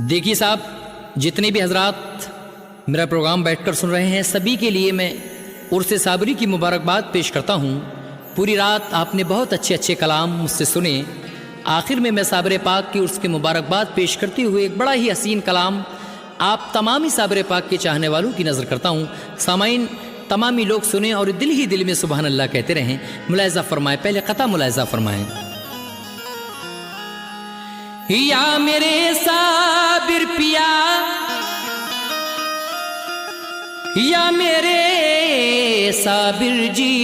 देखिए साहब, जितने भी हजरात मेरा प्रोग्राम बैठकर सुन रहे हैं, सभी के लिए मैं उर्स साबरी की मुबारकबाद पेश करता हूँ। पूरी रात आपने बहुत अच्छे अच्छे कलाम मुझसे सुने। आखिर में मैं साबर पाक की उर्स की मुबारकबाद पेश करते हुए एक बड़ा ही हसीन कलाम आप तमामी साबर पाक के चाहने वालों की नज़र करता हूँ। सामाइन तमामी लोग सुने और दिल ही दिल में सुबहान अल्लाह कहते रहें। मुलायजा फरमाएं, पहले क़ता मुलायजा फरमाएं। या मेरे साबिर पिया, या मेरे साबिर जी,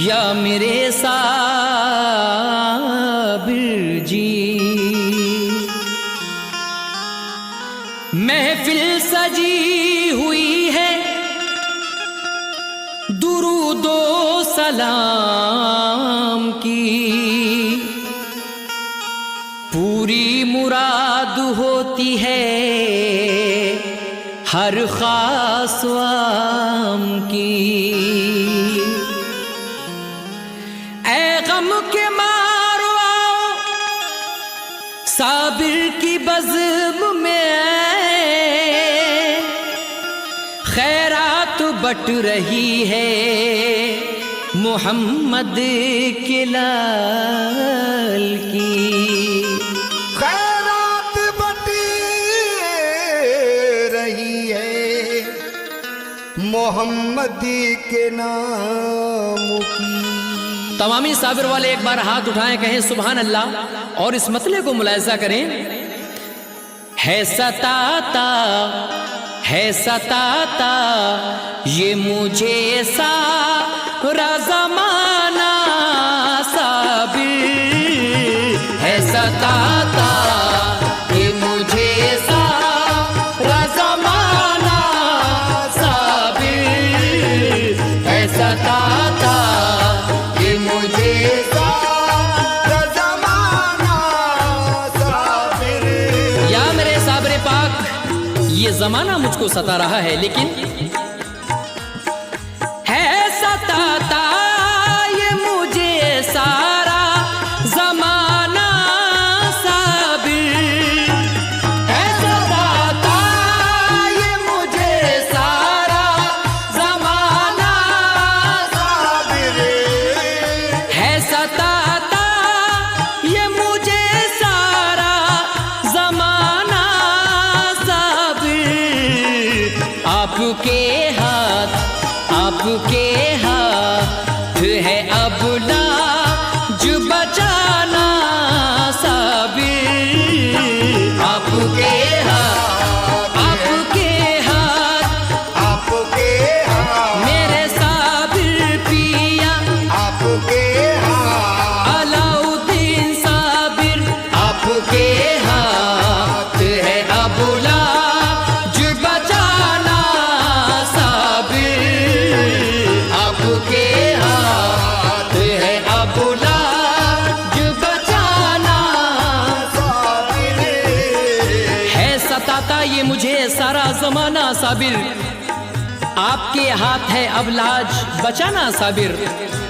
या मेरे साबिर जी, महफिल सजी हुई है दुरूदो सलाम की, पूरी मुराद होती है हर खास वाम की। ऐ गम के मारो आओ साबिर की बज़्म में, खैरात बट रही है मोहम्मद के लाल की। खैरात बट रही है मोहम्मद के नाम की। तमामी साबिर वाले एक बार हाथ उठाएं, कहें सुभान अल्लाह, और इस मतले को मुलायजा करें। है सताता ये मुझे सारा ज़माना साबिर, है सताता ये मुझे सारा ज़माना साबिर, है सताता ये मुझे सारा ज़माना साबिर। या मेरे साबिर पाक, ये ज़माना मुझको सता रहा है, लेकिन है सताता ये मुझे सारा ज़माना साबिर, है सताता ये मुझे सारा ज़माना साबिर, है सताता ये मुझे सारा ज़माना साबिर। आपके हाथ है अब लाज बचाना साबिर। आपके हाथ मेरे साबिर पिया, आपके अलाउद्दीन साबिर, आपके हाथ है अब लाज बचाना साबिर। आपके हाथ है अब लाज बचाना साबिर, है सताता ये मुझे सारा ज़माना साबिर। आपके हाथ है अब लाज बचाना साबिर।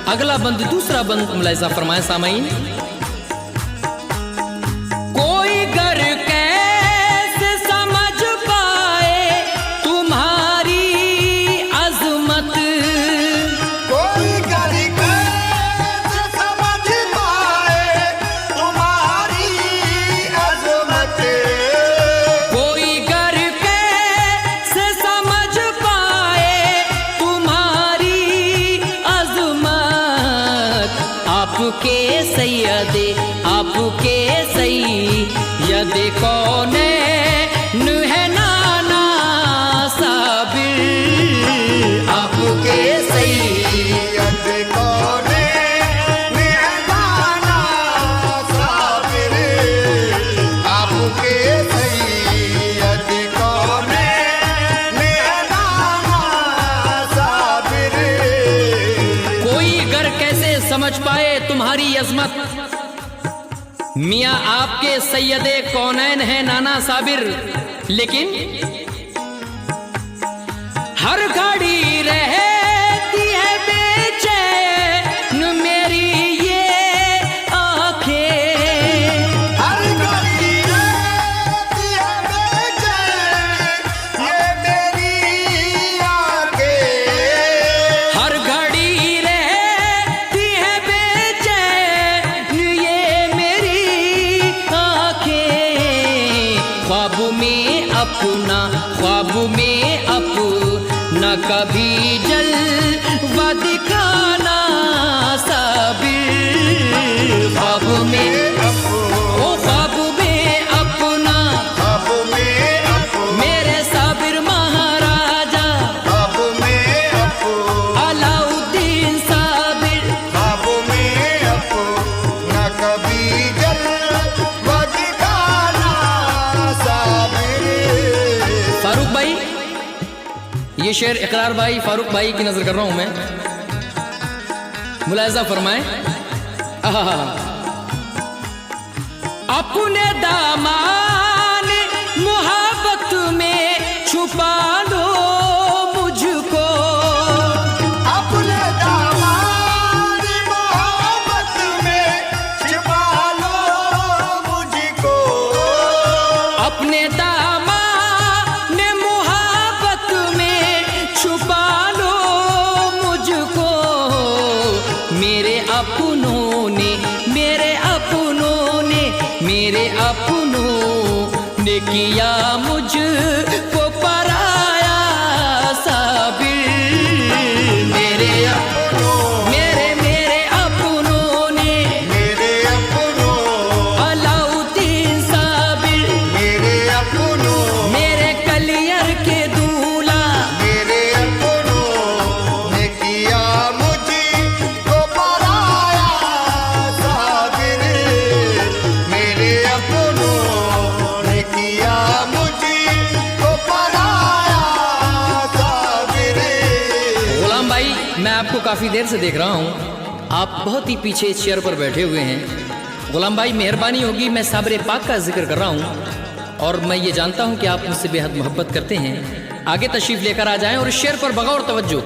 अगला बंद, दूसरा बंद मुलायजा फरमाए सामाइन। कोई घर कैसे समझ पाए तुम्हारी अजमत, कोई घर कैसे समझ पाए तुम्हारी अज़मत। कोई घर कैसे समझ पाए तुम्हारी अजमत। आपके सैयदे कौनैन है नाना साबिर। आपके सैयद कौनैन है नाना साबिर, आपके सैयद कौनैन है नाना साबिर। कोई घर समझ पाए तुम्हारी अजमत। मियाँ आपके सैयदे कौनैन है नाना साबिर, लेकिन हर घड़ी रहती है बेचैन मेरी ये आंखें। हर घड़ी रहती है बेचैन ये मेरी आंखें। हर घड़ी रहती है बेचैन ये मेरी आंखें। ख्वाब में अपना कभी जलवा दिखाना साबिर। ख्वाब में अपना मेरे साबिर महाराजा अलाउद्दीन साबिर। कभी जलवा दिखाना साबिर। फारूक भाई, ये शेर इकरार भाई फारूक भाई की नजर कर रहा हूं मैं, मुलाहिजा फरमाएं। अपने दामान मोहब्बत में छुपा लो मुझको। अपने दामान मोहब्बत में छुपा लो मुझको। अपने दामान मोहब्बत में छुपा लो मुझको। मेरे अपनों ने किया मुझको पराया साबिर। मेरे अपनों ने अलाउद्दीन साबिर। मेरे कलियर के दूल्हा ने किया मुझको पराया साबिर। मेरे अपनों ने किया मुझको पराया साबिर। गुलाम भाई, मैं आपको काफ़ी देर से देख रहा हूँ, आप बहुत ही पीछे इस चेयर पर बैठे हुए हैं। गुलाम भाई, मेहरबानी होगी, मैं साबिर पाक का जिक्र कर रहा हूँ और मैं ये जानता हूँ कि आप मुझसे बेहद मोहब्बत करते हैं। आगे तशरीफ लेकर आ जाएं और इस शेर पर बगौर तवज्जो।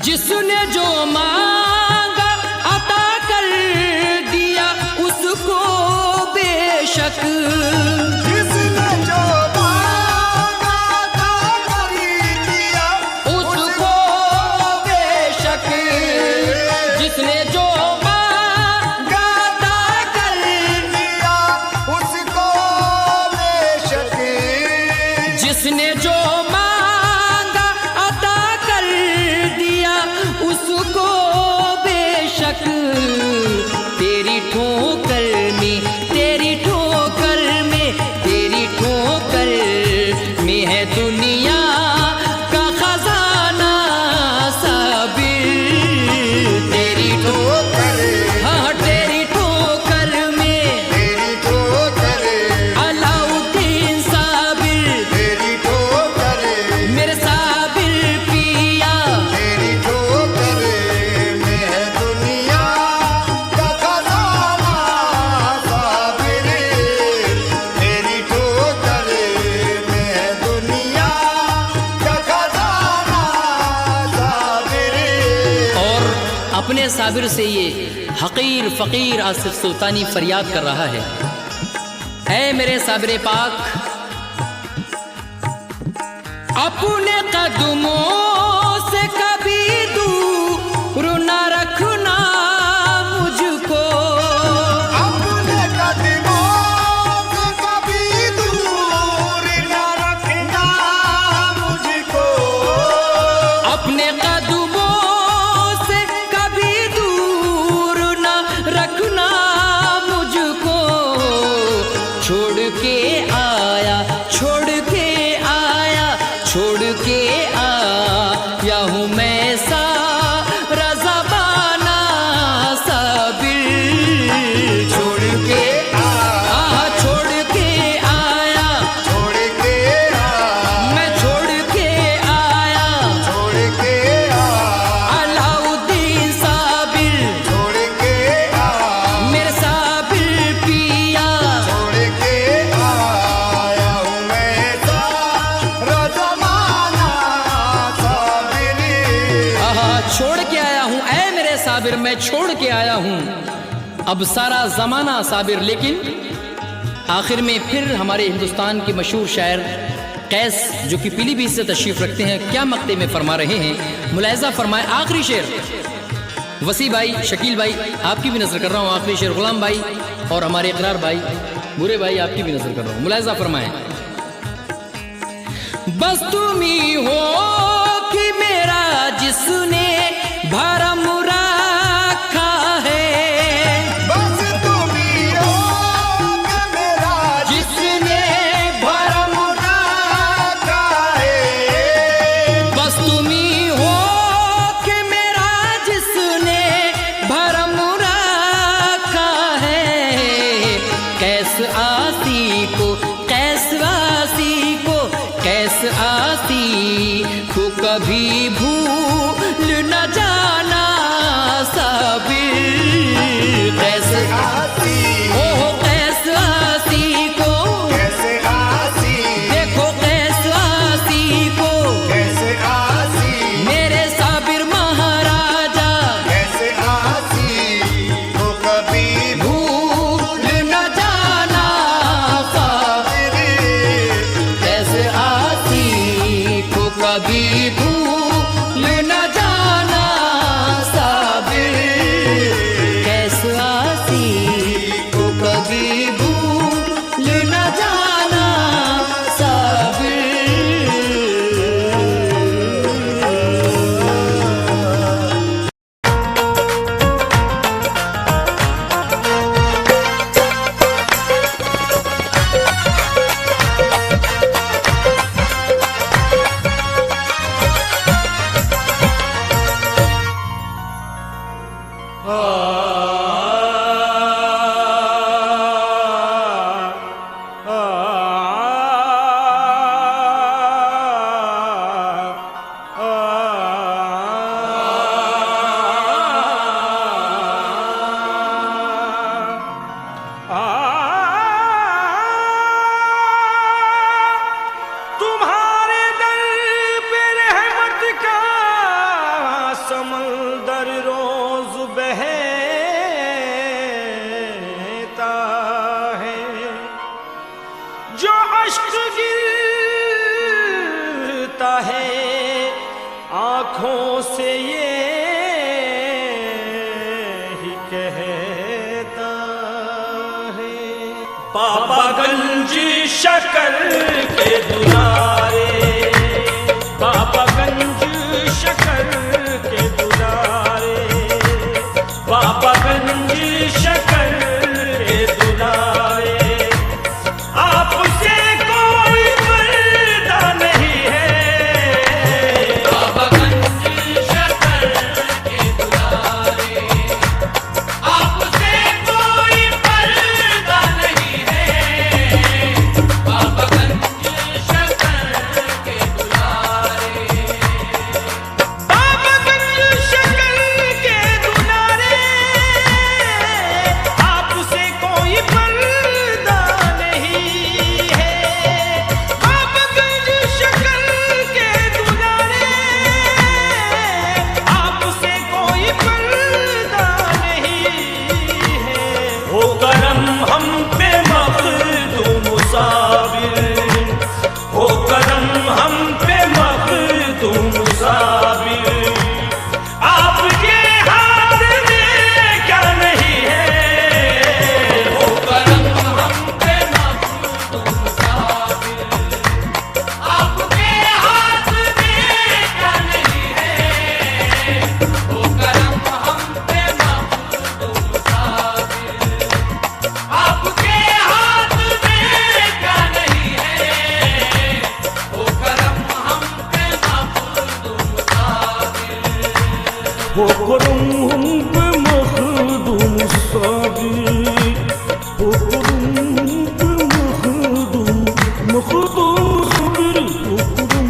जिसने जो मांगा अता कर दिया उसको बेशक। जिसने जो मांगा था कर दिया उसको बेशक। जिसने जो मांगा था कर दिया उसको बेशक। जिसने जो मांगा अता कर दिया उसको बेशक। तेरी ठोकर में है दुनिया का खजाना साबिर। तेरी ठोकर में अलाउद्दीन साबिर। मेरे साबिर पिया में है दुनिया का खजाना साबिर। तेरी ठोकर में है दुनिया का खजाना साबिर। और अपने साबिर से ये हकीर फकीर आसिफ सुल्तानी फरियाद कर रहा है, ऐ मेरे साबिर पाक, अपने कदमों से कभी दूर न रखना मुझको। अपने कदमों से कभी दूर न रखना मुझको। अपने कदमों से कभी दूर न रखना मुझको। छोड़ के आया हूँ मैं सारा ज़माना साबिर। छोड़ के आया मैं छोड़ के आया छोड़ के आया हूँ ऐ मेरे साबिर, मैं छोड़ के आया हूँ अब सारा ज़माना साबिर। लेकिन आखिर में फिर हमारे हिंदुस्तान के मशहूर शायर कैस जो कि पीलीभीत से तशरीफ़ रखते हैं, क्या मक्ते में फरमा रहे हैं, मुलाहिज़ा फरमाए। आखिरी शेर वसी भाई, शकील भाई आपकी भी नज़र कर रहा हूँ, आखिरी शेर गुलाम भाई और हमारे इकरार भाई, बुरे भाई आपकी भी नज़र कर रहा हूँ, मुलाहिज़ा फरमाए। बस तुम ही हो कि मेरा जिसने भरम रखा है, बस तुम ही हो कि मेरा जिसने भरम रखा है। बस तुम ही हो कि मेरा जिसने भरम रखा है। कैस आसी को, कैस आसी को, कैस आसी को कभी भूल न जाना साबिर। कैस आसी ओ कैस आसी को, कैसे आसी, देखो कैस आसी को, कैसे आसी, मेरे साबिर महाराजा कैसे आसी को कभी भूल न जाना साबिर। कैस आसी को कभी भूल न जाना साबिर। कैस आसी को कभी भूल न जाना साबिर। तुम्हारे दर पे रहमत का समंदर रोज बहता है, जो अश्क गिरता है आंखों से ये ही कहता है। पापागंज शकर के दुलारे, पापागंज शकर के दुलारे, पापागंज शकर के दुलारे। आपसे कोई पर्दा नहीं है, पापागंज शकर के दुलारे। आपसे कोई पर्दा नहीं है, पापागंज शकर के दुलारे। पापागंज शकर के दुलारे, आपसे कोई पर्दा नहीं है। पापागंज शकर के दुलारे, आपसे कोई पर्दा नहीं है। हो करम हम पे मखदूम साबिर, हो करम हम पे मखदूम साबिर। आपके हाथ में क्या नहीं है, हो करम हम पे मखदूम साबिर। आपके हाथ में क्या नहीं है, हो करम हम पे मखदूम साबिर। आपके हाथ में क्या नहीं है, हो करम हम पे मखदूम साबिर। हो करम हम पे मखदूम साबिर, हो करम हम पे मखदूम, मखदूम साबिर, हो करम हम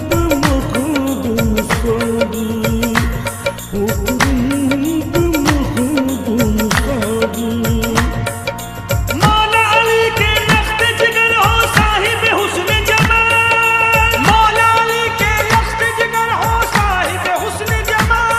पे मखदूम साबिर, हो करम हम पे मखदूम साबिर। मौला अली के लख्त जिगर हो साहिब हुस्न जमाल, मौला अली के लख्त जिगर हो साहिब हुस्न जमाल।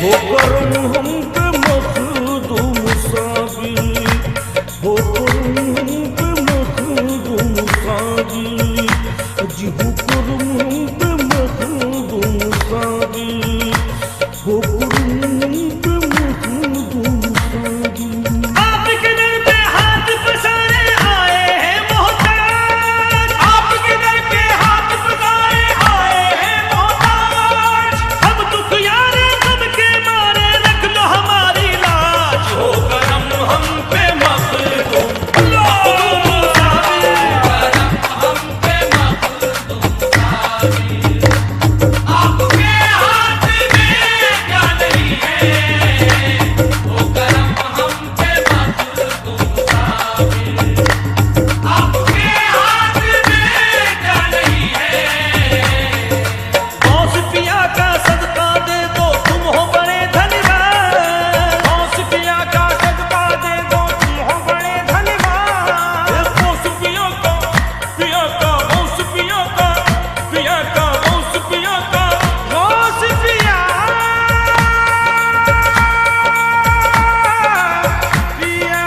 हो करम हम पे मखदूम साबिर, हो करम हम पे मखदूम साबिर, जी हो करम हम पे मखदूम साबिर, हो करम हम पे मखदूम साबिर। आपके दर पे हाथ पसारे आए हैं मोहताज, आपके दर पे हाथ पसारे आए हैं मोहताज। हम दुख यारे गम के मारे रख लो हमारी लाज, हो करम हम पे मखदूम साबिर, हम पे मखदूम साबिर। आपके हाथ में क्या नहीं है, वो करम हम पे मखदूम साबिर। आपके हाथ में क्या नहीं है, गौस पिया का सदका दे दो तुम हो बड़े धनवान, गौस पिया का सदका दे दो तुम हो बड़े धनवान। गौस पिया का, पिया का, गौस पिया का, पिया का, गौस पिया का, गौस पिया पिया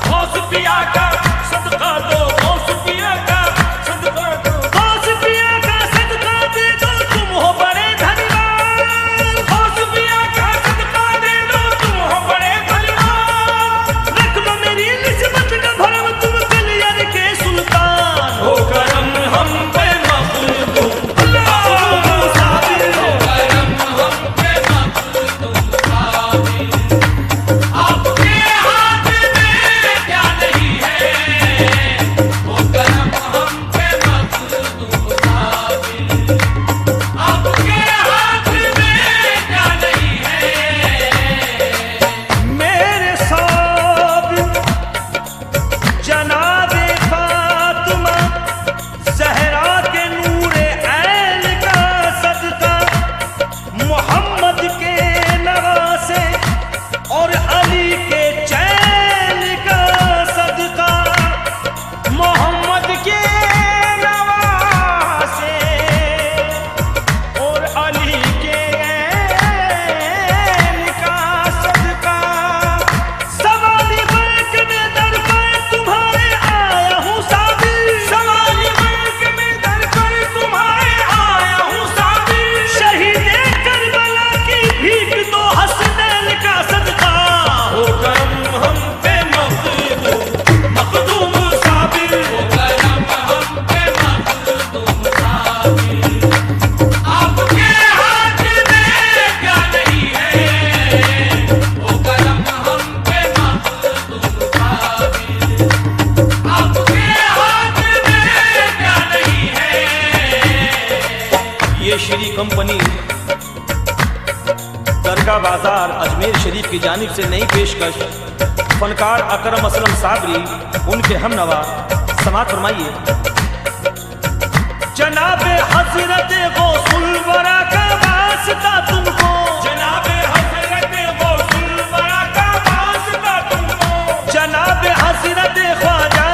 गौस पिया का सदका दो, गौस पिया का सदका दो। गौस पिया का सदका दे दो तुम हो बड़े धनवान, गौस पिया का सदका दे दो तुम हो बड़े धनवान। रख लो मेरी निस्बत का भरम तुम कलियर के सुल्तान, हो करम हम पे मखदूम साबिर, हो करम हम पे मखदूम साबिर। आपके हाथ में क्या नहीं है, वो करम हम पे मखदूम साबिर। आपके हाथ में क्या नहीं है। मेरे साबिर जनाबे फातिमा ज़हरा के नूरे ऐन का सदका, मोहम्मद के नवासे और अली के चैन का सदका, मोहम्मद के नवासे और अली के ऐन का सदका। सवाली मल्क में दर पर तुम्हारे आया हूँ साबिर, सवाली मल्क में दर पर तुम्हारे आया हूँ साबिर। शहीदे करबला की भीख दो हसनैन का सदका, हो करम हम पे मखदूम साबिर। वो करम हम पे मखदूम साबिर। आपके हाथ में क्या नहीं है, वो करम हम पे मखदूम साबिर। आपके हाथ में क्या नहीं है। ये श्री कंपनी दरगाह बाजार अजमेर शरीफ की जानिब से नई पेशकश फनकार अकरम असलम साबरी उनके हमनवा समात फरमाइए। जनाबे हजरत गौसुल वरा का वास्ता तुमको, जनाबे हजरत गौसुल वरा का वास्ता तुमको, जनाबे हजरत ख्वाजा